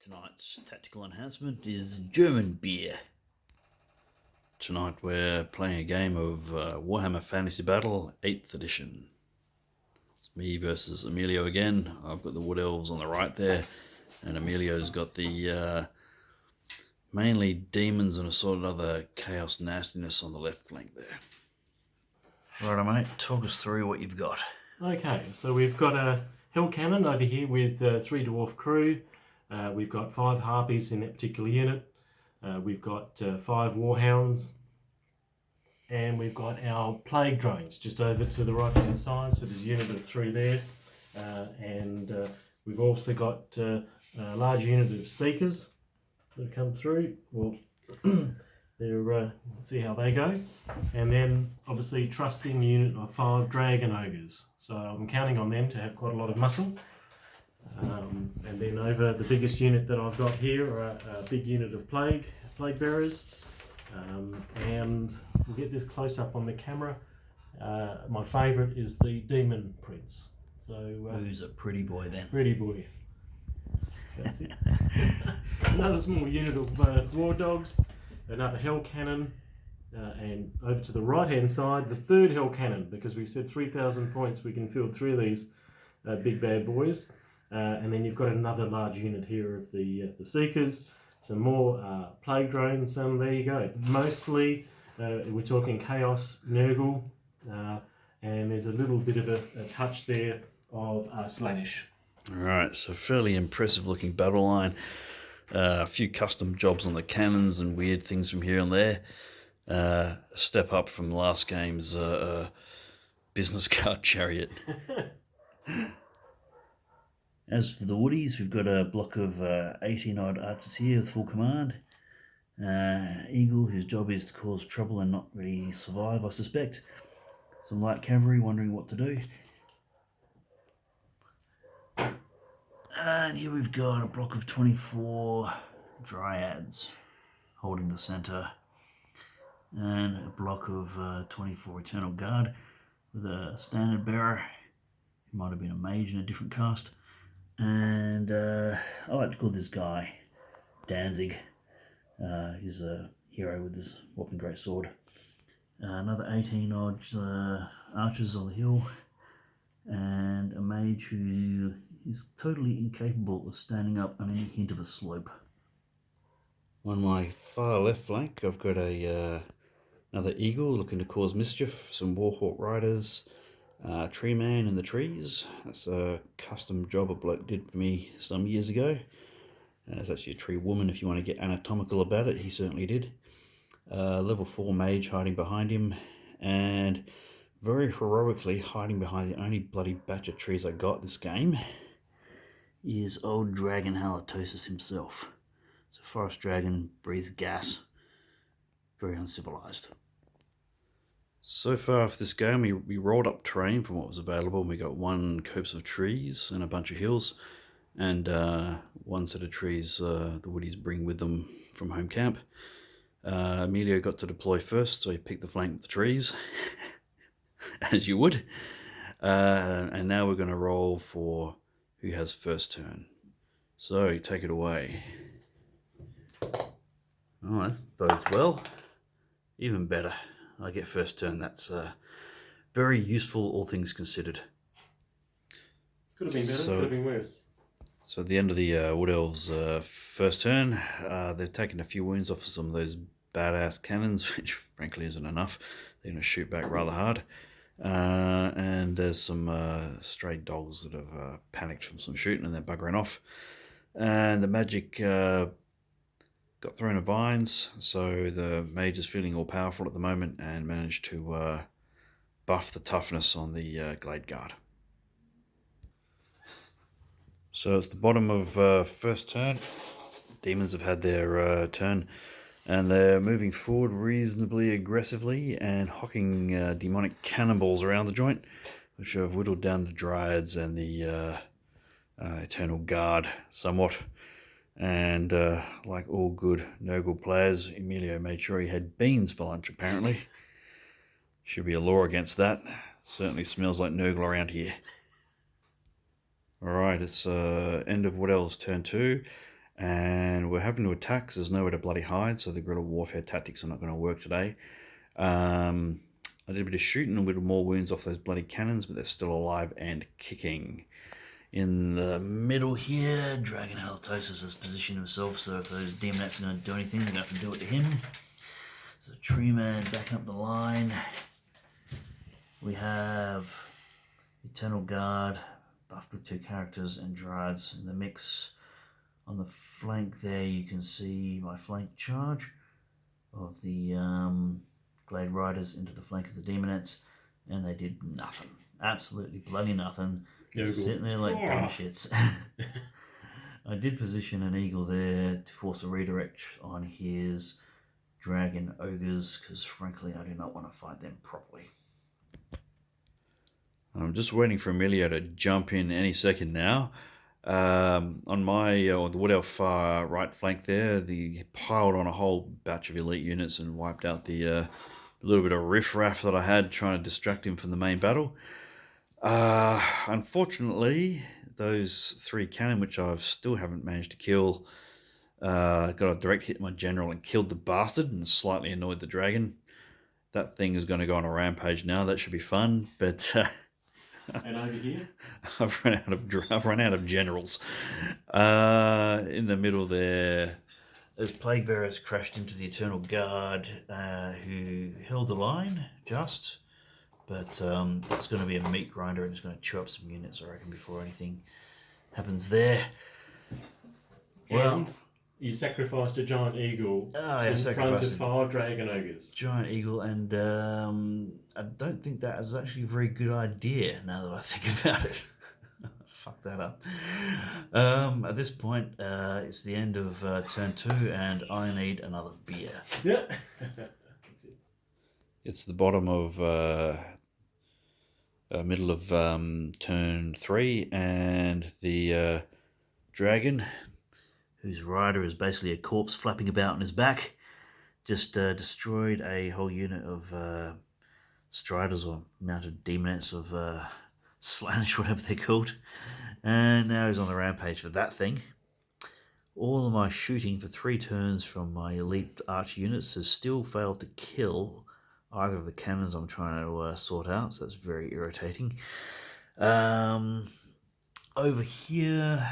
Tonight's tactical enhancement is German beer. Tonight we're playing a game of Warhammer Fantasy Battle 8th edition. It's me versus Emilio again. I've got the Wood Elves on the right there, and Emilio's got the mainly demons and a sort of other chaos nastiness on the left flank there. Righto mate, talk us through what you've got. Okay, so we've got a Hell Cannon over here with 3 Dwarf crew. We've got 5 Harpies in that particular unit. We've got 5 Warhounds. And we've got our Plague Drones just over to the right hand side. So there's a unit of 3 there. We've also got a large unit of Seekers that come through. Well, let's see how they go. And then obviously trusting unit of 5 Dragon Ogres. So I'm counting on them to have quite a lot of muscle. And then over the biggest unit that I've got here are a big unit of Plague Bearers. And we'll get this close up on the camera. My favourite is the Demon Prince. So who's a pretty boy then? Pretty boy. That's it. Another small unit of War Dogs, another Hell Cannon, and over to the right hand side, the 3rd Hell Cannon, because we said 3,000 points we can field 3 of these big bad boys. And then you've got another large unit here of the Seekers, some more Plague Drones, there you go. Mostly we're talking Chaos, Nurgle, and there's a little bit of a touch there of Slanish. Alright, so fairly impressive looking battle line. A few custom jobs on the cannons and weird things from here and there. A step up from last game's business card chariot. As for the Woodies, we've got a block of 18 odd archers here with full command. Eagle, whose job is to cause trouble and not really survive, I suspect. Some light cavalry wondering what to do. And here we've got a block of 24 Dryads holding the centre. And a block of 24 Eternal Guard with a standard bearer, who might have been a mage in a different cast. And I like to call this guy Danzig. He's a hero with his whopping great sword. Another 18 odd archers on the hill, and a mage who is totally incapable of standing up on any hint of a slope. On my far left flank, I've got another eagle looking to cause mischief, some warhawk riders, tree man in the trees. That's a custom job a bloke did for me some years ago. It's actually a tree woman if you want to get anatomical about it. He certainly did. Level 4 mage hiding behind him, and very heroically hiding behind the only bloody batch of trees I got this game is old Dragon Halitosis himself. So forest dragon, breathes gas, very uncivilized. So far for this game, we rolled up terrain from what was available, and we got 1 copse of trees and a bunch of hills, and 1 set of trees the Woodies bring with them from home camp. Emilio got to deploy first, so he picked the flank with the trees, as you would. And now we're going to roll for who has first turn. So, take it away. Oh, that bodes well. Even better. I get first turn. That's very useful, all things considered. Could have been better, could have been worse. So at the end of the Wood Elves' first turn, they've taken a few wounds off of some of those badass cannons, which frankly isn't enough. They're going to shoot back rather hard. And there's some stray dogs that have panicked from some shooting and they're buggering off. And the magic got thrown in vines, so the mage is feeling all powerful at the moment and managed to buff the toughness on the Glade Guard. So it's the bottom of first turn. Demons have had their turn, and they're moving forward reasonably aggressively and hocking demonic cannonballs around the joint, which have whittled down the Dryads and the Eternal Guard somewhat. And like all good Nurgle players, Emilio made sure he had beans for lunch, apparently. Should be a law against that. Certainly smells like Nurgle around here. Alright, it's end of Wood Elves turn 2. and we're having to attack because there's nowhere to bloody hide, so the guerrilla warfare tactics are not going to work today. I did a bit of shooting with more wounds off those bloody cannons, but they're still alive and kicking. In the middle here, Dragon Halitosis has positioned himself, so if those demonettes are going to do anything, they're going to have to do it to him. So Tree Man backing up the line. We have Eternal Guard, buffed with 2 characters, and Dryads in the mix. On the flank there, you can see my flank charge of the Glade Riders into the flank of the Demonettes, and they did nothing. Absolutely bloody nothing. Sitting there like dumb shits. I did position an eagle there to force a redirect on his dragon ogres, because frankly I do not want to fight them properly. I'm just waiting for Emilio to jump in any second now. On my the Wood Elf far right flank there, he piled on a whole batch of elite units and wiped out the little bit of riffraff that I had trying to distract him from the main battle. Unfortunately, those 3 cannon, which I still haven't managed to kill, got a direct hit my general and killed the bastard and slightly annoyed the dragon. That thing is going to go on a rampage now. That should be fun, but and over here, I've run out of generals. In the middle there, those plague bearers crashed into the Eternal Guard, who held the line just. But it's going to be a meat grinder, and it's going to chew up some units, I reckon, before anything happens there. And you sacrificed a giant eagle in front of 5 dragon ogres. Giant eagle, and I don't think that is actually a very good idea now that I think about it. Fuck that up. At this point, it's the end of turn 2, and I need another beer. Yeah. That's it. It's the bottom of middle of turn 3, and the dragon, whose rider is basically a corpse flapping about on his back, just destroyed a whole unit of striders or mounted demonettes of Slaanesh, whatever they're called, and now he's on the rampage for that thing. All of my shooting for 3 turns from my elite archer units has still failed to kill either of the cannons I'm trying to sort out, so that's very irritating. Over here,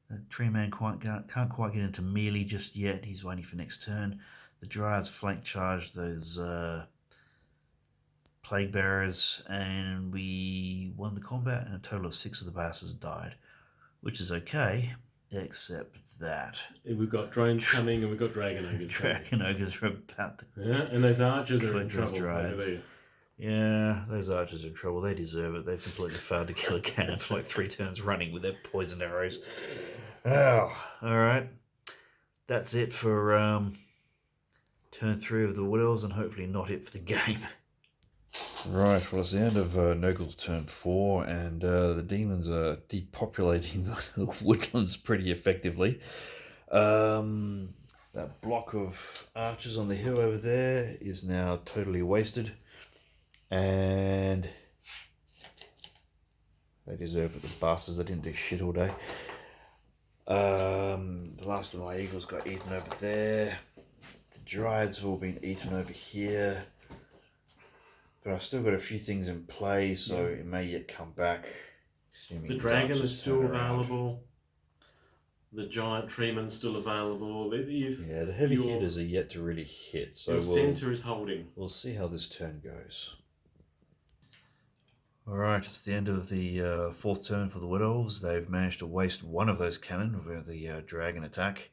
the Tree Man can't quite get into melee just yet. He's waiting for next turn. The Dryads flank charge those plague bearers, and we won the combat, and a total of 6 of the bastards died, which is okay, except that we've got drones coming, and we've got dragon ogres dragon ogres are about to... Yeah, and those archers are in trouble over there. Yeah, those archers are in trouble. They deserve it. They've completely failed to kill a cannon for like 3 turns running with their poisoned arrows. Oh, alright. That's it for turn 3 of the Wood Elves, and hopefully not it for the game. Right, well, it's the end of Nurgle's turn 4, and the demons are depopulating the woodlands pretty effectively. That block of archers on the hill over there is now totally wasted, and they deserve it, the bastards. They didn't do shit all day. The last of my eagles got eaten over there. The dryads have all been eaten over here. But I've still got a few things in play, so it may yet come back. The dragon is still available. The giant treeman's still available. Yeah, the heavy hitters are yet to really hit. So your centre is holding. We'll see how this turn goes. Alright, it's the end of the 4th turn for the Wood Elves. They've managed to waste one of those cannon with the dragon attack.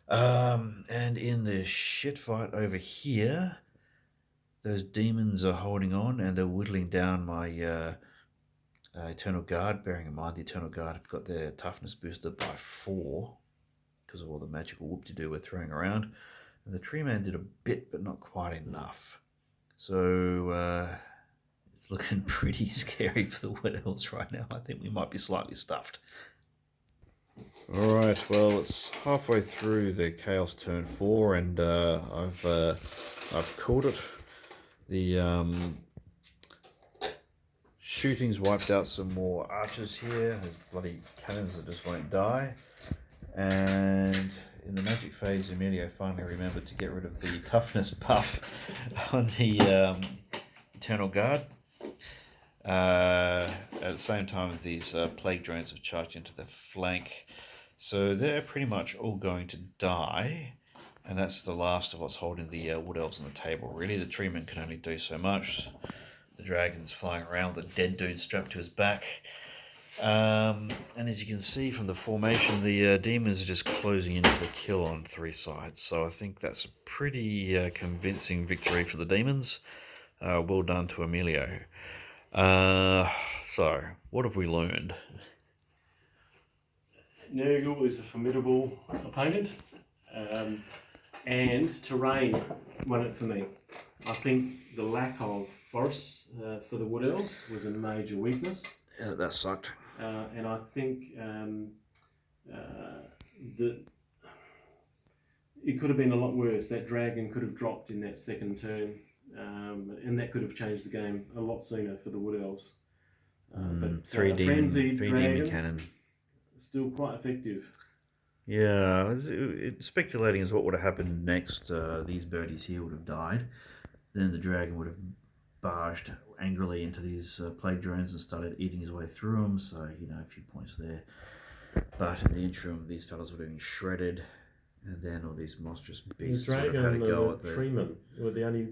And in the shit fight over here, those demons are holding on, and they're whittling down my Eternal Guard. Bearing in mind, the Eternal Guard have got their toughness boosted by 4 because of all the magical whoop-de-doo we're throwing around. And the Tree Man did a bit, but not quite enough. So it's looking pretty scary for the Wood Elves right now. I think we might be slightly stuffed. Alright, well, it's halfway through the Chaos turn 4, and I've called it. The shooting's wiped out some more archers here. There's bloody cannons that just won't die. And in the magic phase, Emilio finally remembered to get rid of the toughness buff on the Eternal Guard. At the same time as these plague drones have charged into the flank. So they're pretty much all going to die. And that's the last of what's holding the Wood Elves on the table. Really, the treeman can only do so much. The dragon's flying around with a dead dude strapped to his back. And as you can see from the formation, the demons are just closing into the kill on 3 sides. So I think that's a pretty convincing victory for the demons. Well done to Emilio. So, what have we learned? Nurgle is a formidable opponent, and terrain won it for me. I think the lack of forests for the Wood Elves was a major weakness. Yeah, that sucked. And I think that it could have been a lot worse. That dragon could have dropped in that second turn, and that could have changed the game a lot sooner for the Wood Elves. But 3 frenzied dragon, demon cannon. Still quite effective. Yeah, speculating as what would have happened next. These birdies here would have died. Then the dragon would have barged angrily into these plague drones and started eating his way through them. So, a few points there. But in the interim, these fellas were getting shredded. And then all these monstrous beasts The dragon sort of had a go and at the treeman were the only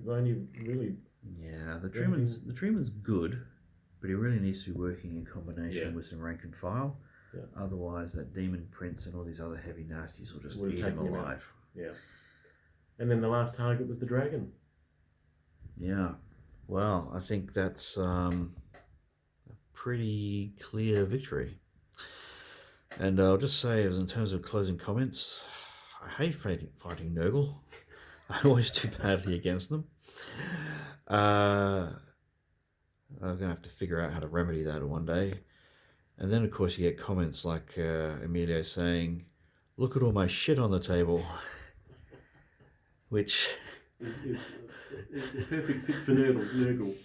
really... Yeah, the treeman's good, but he really needs to be working in combination with some rank and file. Yeah. Otherwise, that demon prince and all these other heavy nasties will just eat him him alive. Yeah. And then the last target was the dragon. Yeah. Well, I think that's a pretty clear victory. And I'll just say, as in terms of closing comments, I hate fighting Nurgle. I always do badly against them. I'm going to have to figure out how to remedy that one day. And then, of course, you get comments like Emilio saying, "Look at all my shit on the table," which... It's a perfect fit for Nurgle.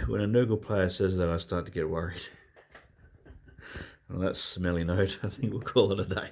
When a Nurgle player says that, I start to get worried. On that smelly note, I think we'll call it a day.